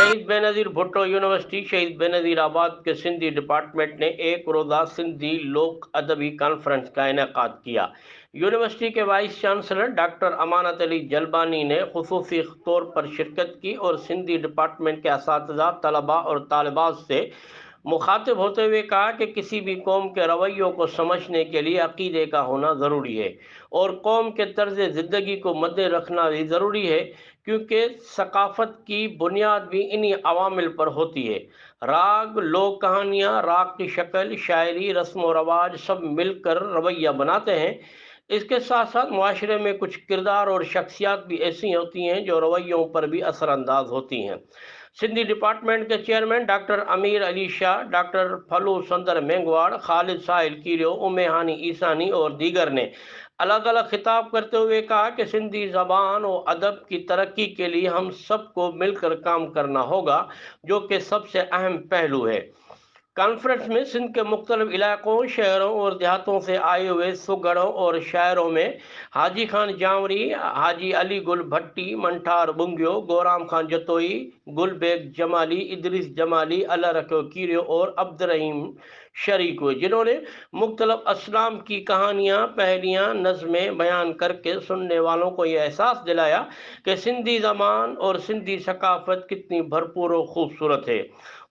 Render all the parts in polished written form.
शहीद बेनज़ीर भुट्टो यूनिवर्सिटी शहीद बेनज़ीर आबाद के सिंधी डिपार्टमेंट ने एक रोज़ा सिंधी लोक अदबी कॉन्फ्रेंस का इनेकाद किया। यूनिवर्सिटी के vice chancellor doctor Amanat Ali Jalbani ने खुसूसी तौर पर शिरकत की और सिंधी डिपार्टमेंट के असातिज़ा, तलबा और तालिबात से मुखातिब होते हुए कहा कि किसी भी कौम के रवैयों को समझने के लिए अकीदे का होना ज़रूरी है और कौम के तर्ज ज़िंदगी को मद्दे रखना भी ज़रूरी है, क्योंकि सकाफ़त की बुनियाद भी इन्हीं अवामिल पर होती है। राग, लोक कहानियाँ, राग की शक्ल, शायरी, रस्म व रवाज सब मिलकर रवैया बनाते हैं। इसके साथ साथ मुआशरे में कुछ किरदार और शख्सियात भी ऐसी होती हैं जो रवैयों पर भी असरानंदाज होती हैं। सिंधी डिपार्टमेंट के चेयरमैन डॉक्टर अमीर अली शाह, डॉक्टर फलू संदर मेंगवाड़, खालिद साहिल कीरियो, उम्मे हानी ईसानी और दीगर ने अलग अलग खिताब करते हुए कहा कि सिंधी ज़बान और अदब की तरक्की के लिए हम सबको मिलकर काम करना होगा, जो कि सबसे अहम पहलू है। कॉन्फ्रेंस में सिंध के मुख्तलिफ इलाकों, शहरों और देहातों से आए हुए सुगढ़ों और शायरों में हाजी खान जावरी, हाजी अली गुल भट्टी, मंठार बुंगियो, गोराम खान जतोई, गुलबेग जमाली, इदरीस जमाली, अल्लाह रखो कीरियो और अब्दुर्रहीम शरीक हुए, जिन्होंने मुख्तलिफ असलाम की कहानियाँ, पहलियाँ, नज़में बयान करके सुनने वालों को यह एहसास दिलाया कि सिंधी ज़बान और सिंधी सकाफ़त कितनी भरपूर और ख़ूबसूरत है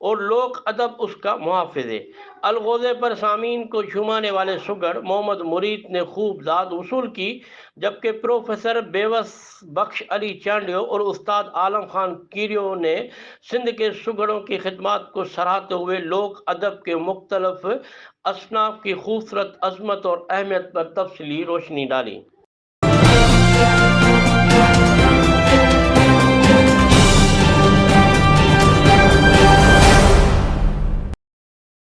और लोक अदब उसका मुहाफ़िज़ है। अलगोज़े पर सामीन को झुमाने वाले सुगढ़ मोहम्मद मुरीद ने खूब दाद वसूल की, जबकि प्रोफेसर बेवस बख्श अली चांडियो और उस्ताद आलम खान कीरियो ने सिंध के सुगढ़ों की खिदमत को सराहते हुए लोक अदब के मुख्तलिफ असनाफ की खूबसूरत अजमत और अहमियत पर तफसीली रोशनी डाली।